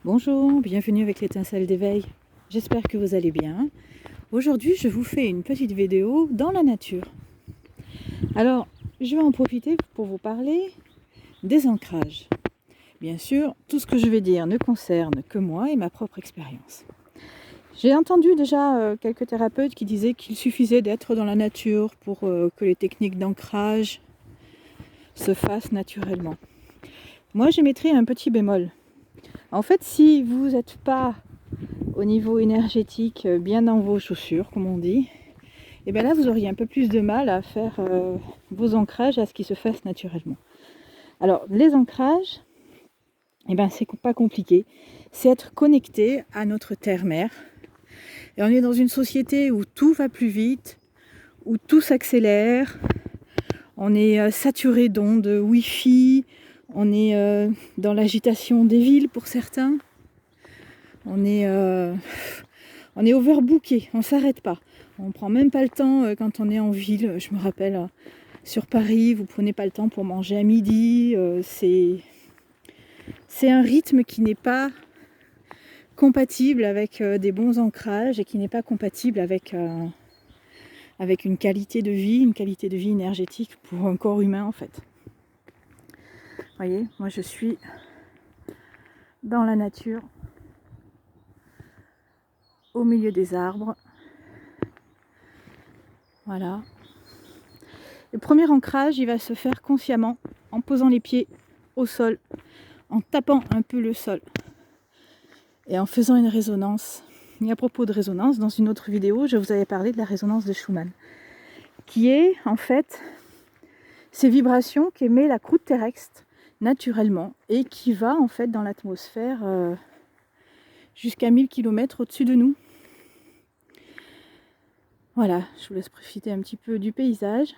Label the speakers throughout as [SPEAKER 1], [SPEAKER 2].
[SPEAKER 1] Bonjour, bienvenue avec l'étincelle d'éveil. J'espère que vous allez bien. Aujourd'hui, je vous fais une petite vidéo dans la nature. Alors, je vais en profiter pour vous parler des ancrages. Bien sûr, tout ce que je vais dire ne concerne que moi et ma propre expérience. J'ai entendu déjà quelques thérapeutes qui disaient qu'il suffisait d'être dans la nature pour que les techniques d'ancrage se fassent naturellement. Moi, j'émettrais un petit bémol. En fait, si vous n'êtes pas au niveau énergétique bien dans vos chaussures, comme on dit, et bien là, vous auriez un peu plus de mal à faire vos ancrages à ce qui se fasse naturellement. Alors, les ancrages, c'est pas compliqué. C'est être connecté à notre terre-mère. Et on est dans une société où tout va plus vite, où tout s'accélère. On est saturé d'ondes Wi-Fi. On est dans l'agitation des villes pour certains. On est overbooké, on ne s'arrête pas. On ne prend même pas le temps quand on est en ville. Je me rappelle, sur Paris, vous ne prenez pas le temps pour manger à midi. C'est un rythme qui n'est pas compatible avec des bons ancrages et qui n'est pas compatible avec une qualité de vie énergétique pour un corps humain en fait. Vous voyez, moi je suis dans la nature, au milieu des arbres. Voilà. Le premier ancrage, il va se faire consciemment en posant les pieds au sol, en tapant un peu le sol et en faisant une résonance. Et à propos de résonance, dans une autre vidéo, je vous avais parlé de la résonance de Schumann, qui est en fait ces vibrations qu'émet la croûte terrestre naturellement et qui va en fait dans l'atmosphère jusqu'à 1000 km au-dessus de nous. Voilà, je vous laisse profiter un petit peu du paysage.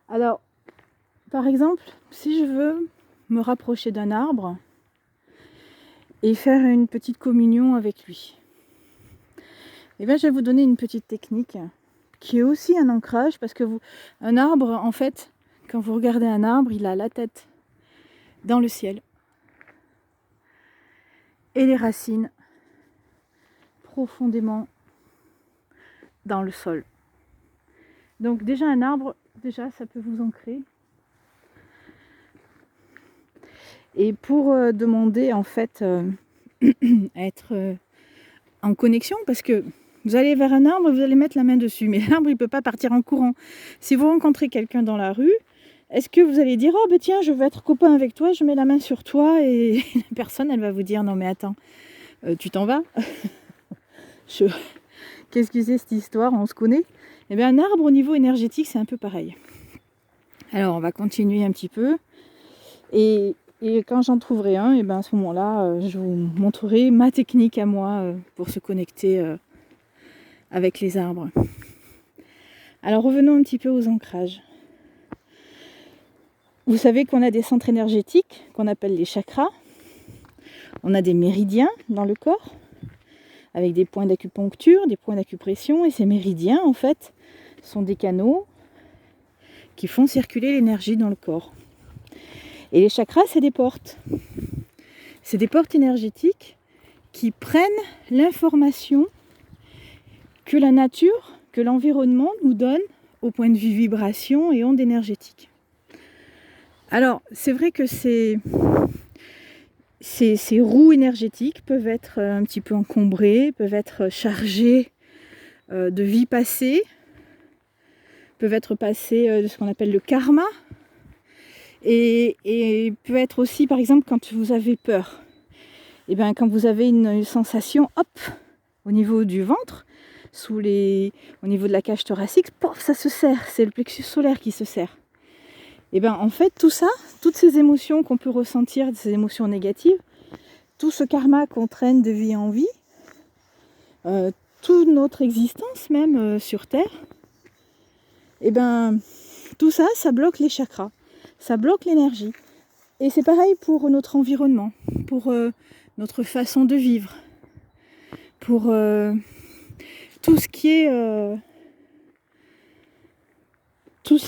[SPEAKER 1] Alors, par exemple, si je veux me rapprocher d'un arbre et faire une petite communion avec lui, je vais vous donner une petite technique qui est aussi un ancrage, parce que un arbre, en fait, quand vous regardez un arbre, il a la tête dans le ciel et les racines profondément dans le sol. Donc déjà un arbre, ça peut vous ancrer. Et pour demander en fait à être en connexion, parce que vous allez vers un arbre, vous allez mettre la main dessus, mais l'arbre il ne peut pas partir en courant. Si vous rencontrez quelqu'un dans la rue, est-ce que vous allez dire « Oh ben tiens, je veux être copain avec toi, je mets la main sur toi » et la personne elle va vous dire « Non mais attends, tu t'en vas ?» Qu'est-ce que c'est cette histoire? On se connaît. Eh bien un arbre au niveau énergétique c'est un peu pareil. Alors on va continuer un petit peu et quand j'en trouverai un, à ce moment-là, je vous montrerai ma technique à moi pour se connecter avec les arbres. Alors revenons un petit peu aux ancrages. Vous savez qu'on a des centres énergétiques qu'on appelle les chakras. On a des méridiens dans le corps avec des points d'acupuncture, des points d'acupression, et ces méridiens en fait sont des canaux qui font circuler l'énergie dans le corps. Et les chakras, c'est des portes. C'est des portes énergétiques qui prennent l'information que la nature, que l'environnement nous donne au point de vue vibration et ondes énergétiques. Alors, c'est vrai que ces roues énergétiques peuvent être un petit peu encombrées, peuvent être chargées de vie passée, peuvent être passées de ce qu'on appelle le karma, et peut être aussi, par exemple, quand vous avez peur. Quand vous avez une sensation, hop, au niveau du ventre, au niveau de la cage thoracique, pof, ça se serre, c'est le plexus solaire qui se serre. En fait, tout ça, toutes ces émotions qu'on peut ressentir, ces émotions négatives, tout ce karma qu'on traîne de vie en vie, toute notre existence même sur Terre, tout ça, ça bloque les chakras, ça bloque l'énergie. Et c'est pareil pour notre environnement, pour notre façon de vivre, pour tout ce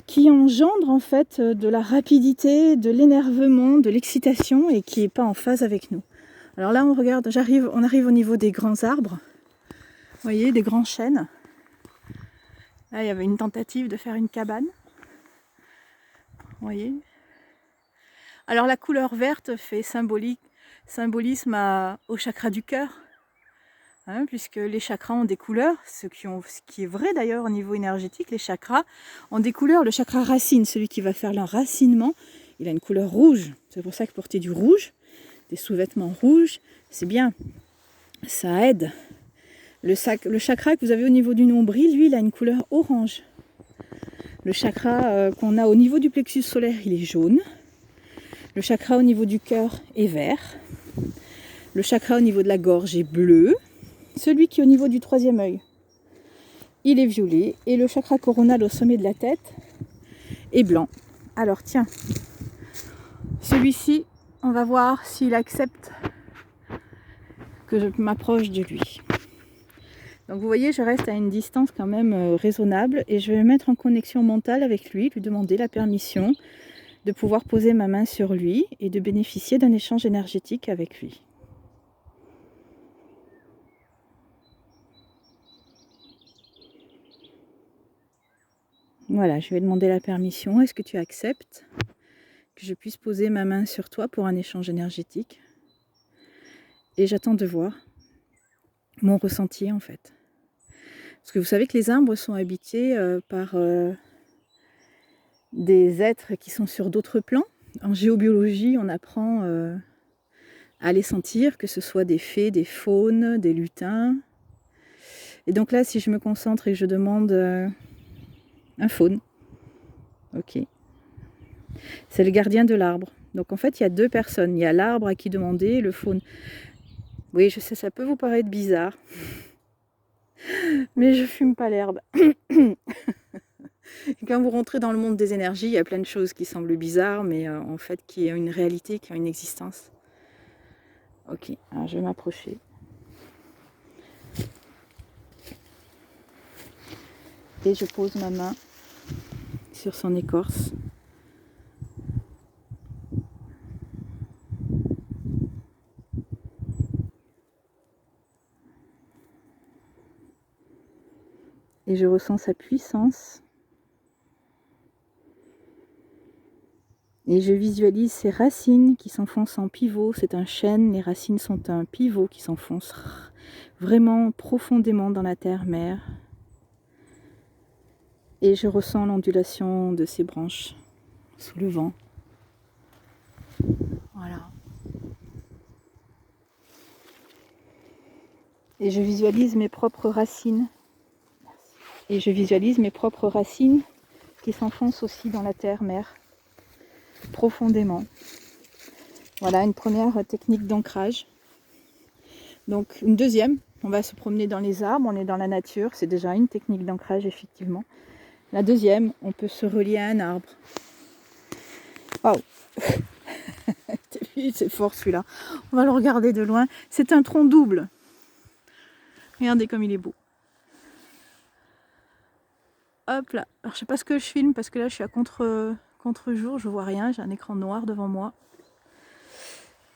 [SPEAKER 1] qui engendre en fait de la rapidité, de l'énervement, de l'excitation et qui n'est pas en phase avec nous. Alors là, on arrive au niveau des grands arbres. Vous voyez, des grands chênes. Là, il y avait une tentative de faire une cabane. Vous voyez. Alors la couleur verte fait symbolisme au chakra du cœur. Hein, puisque les chakras ont des couleurs, ce qui est vrai d'ailleurs au niveau énergétique, les chakras ont des couleurs. Le chakra racine, celui qui va faire l'enracinement, il a une couleur rouge. C'est pour ça que porter du rouge, des sous-vêtements rouges, c'est bien. Ça aide. Le chakra que vous avez au niveau du nombril, lui, il a une couleur orange. Le chakra qu'on a au niveau du plexus solaire, il est jaune. Le chakra au niveau du cœur est vert. Le chakra au niveau de la gorge est bleu. Celui qui est au niveau du troisième œil, il est violet. Et le chakra coronal au sommet de la tête est blanc. Alors tiens, celui-ci, on va voir s'il accepte que je m'approche de lui. Donc vous voyez, je reste à une distance quand même raisonnable et je vais me mettre en connexion mentale avec lui, lui demander la permission de pouvoir poser ma main sur lui et de bénéficier d'un échange énergétique avec lui. Voilà, je vais demander la permission. Est-ce que tu acceptes que je puisse poser ma main sur toi pour un échange énergétique? Et j'attends de voir mon ressenti en fait. Parce que vous savez que les arbres sont habités par des êtres qui sont sur d'autres plans. En géobiologie, on apprend à les sentir, que ce soit des fées, des faunes, des lutins. Et donc là, si je me concentre et que je demande un faune, ok. C'est le gardien de l'arbre. Donc en fait, il y a deux personnes. Il y a l'arbre à qui demander, le faune. Oui, je sais, ça peut vous paraître bizarre. Mais je fume pas l'herbe. Quand vous rentrez dans le monde des énergies, il y a plein de choses qui semblent bizarres, mais en fait qui ont une réalité, qui ont une existence. Ok, alors je vais m'approcher. Et je pose ma main sur son écorce. Et je ressens sa puissance. Et je visualise ses racines qui s'enfoncent en pivot. C'est un chêne, les racines sont un pivot qui s'enfonce vraiment profondément dans la terre-mère. Et je ressens l'ondulation de ses branches sous le vent. Voilà. Et je visualise mes propres racines. Et je visualise mes propres racines qui s'enfoncent aussi dans la terre-mère, profondément. Voilà une première technique d'ancrage. Donc une deuxième, on va se promener dans les arbres, on est dans la nature, c'est déjà une technique d'ancrage effectivement. La deuxième, on peut se relier à un arbre. Waouh. C'est fort celui-là. On va le regarder de loin. C'est un tronc double. Regardez comme il est beau. Hop là. Alors je sais pas ce que je filme parce que là je suis à contre-jour, je vois rien, j'ai un écran noir devant moi.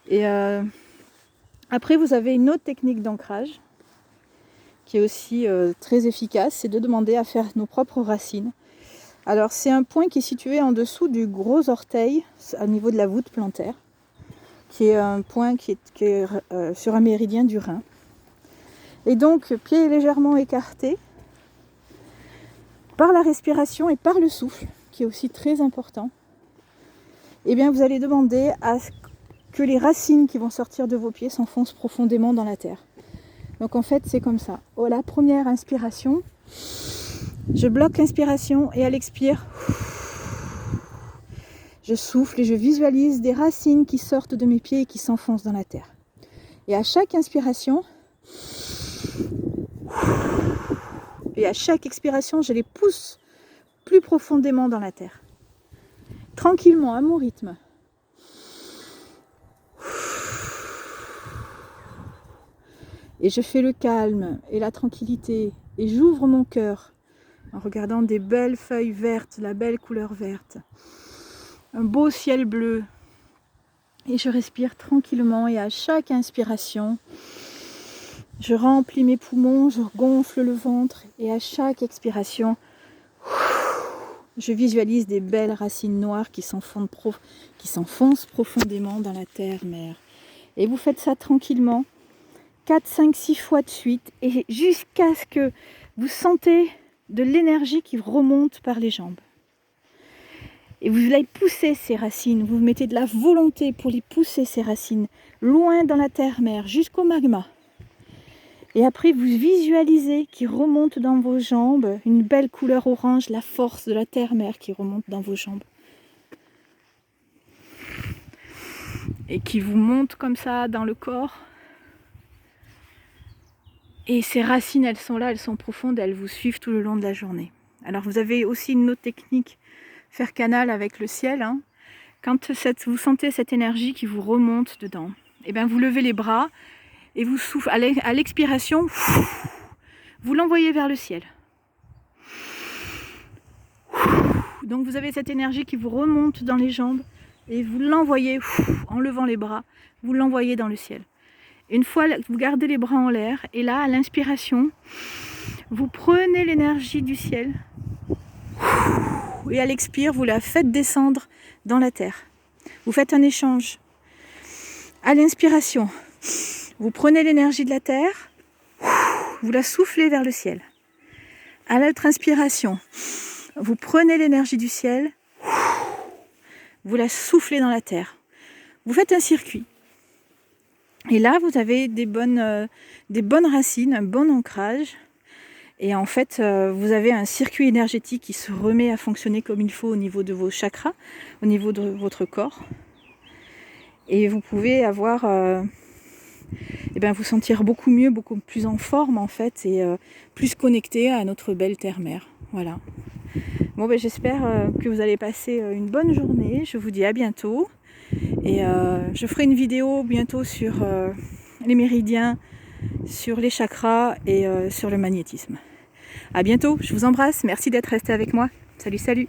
[SPEAKER 1] Et après vous avez une autre technique d'ancrage qui est aussi très efficace, c'est de demander à faire nos propres racines. Alors c'est un point qui est situé en dessous du gros orteil, au niveau de la voûte plantaire, qui est un point qui est sur un méridien du rein. Et donc, pied légèrement écarté, par la respiration et par le souffle, qui est aussi très important, eh bien vous allez demander à ce que les racines qui vont sortir de vos pieds s'enfoncent profondément dans la terre. Donc en fait, c'est comme ça. Oh, la première inspiration, je bloque l'inspiration et à l'expire, je souffle et je visualise des racines qui sortent de mes pieds et qui s'enfoncent dans la terre. Et à chaque inspiration, et à chaque expiration, je les pousse plus profondément dans la terre. Tranquillement, à mon rythme. Et je fais le calme et la tranquillité. Et j'ouvre mon cœur en regardant des belles feuilles vertes, la belle couleur verte. Un beau ciel bleu. Et je respire tranquillement et à chaque inspiration, je remplis mes poumons, je gonfle le ventre et à chaque expiration, je visualise des belles racines noires qui s'enfoncent profondément dans la terre-mère. Et vous faites ça tranquillement, 4, 5, 6 fois de suite et jusqu'à ce que vous sentez de l'énergie qui remonte par les jambes. Et vous allez pousser ces racines, vous mettez de la volonté pour les pousser ces racines, loin dans la terre-mère, jusqu'au magma. Et après vous visualisez qui remonte dans vos jambes, une belle couleur orange, la force de la terre-mère qui remonte dans vos jambes. Et qui vous monte comme ça dans le corps. Et ces racines, elles sont là, elles sont profondes, elles vous suivent tout le long de la journée. Alors vous avez aussi une autre technique, faire canal avec le ciel. Quand vous sentez cette énergie qui vous remonte dedans, et bien vous levez les bras et vous soufflez. À l'expiration, vous l'envoyez vers le ciel. Donc vous avez cette énergie qui vous remonte dans les jambes et vous l'envoyez en levant les bras, vous l'envoyez dans le ciel. Une fois, vous gardez les bras en l'air et là, à l'inspiration, vous prenez l'énergie du ciel et à l'expire, vous la faites descendre dans la terre. Vous faites un échange. À l'inspiration, vous prenez l'énergie de la terre, vous la soufflez vers le ciel. À l'autre inspiration, vous prenez l'énergie du ciel, vous la soufflez dans la terre. Vous faites un circuit. Et là, vous avez des bonnes racines, un bon ancrage. Et en fait, vous avez un circuit énergétique qui se remet à fonctionner comme il faut au niveau de vos chakras, au niveau de votre corps. Et vous pouvez avoir, vous sentir beaucoup mieux, beaucoup plus en forme en fait, et plus connecté à notre belle terre-mère. Voilà. Bon, j'espère que vous allez passer une bonne journée. Je vous dis à bientôt. Et je ferai une vidéo bientôt sur les méridiens, sur les chakras et sur le magnétisme. À bientôt, je vous embrasse, merci d'être resté avec moi. Salut, salut!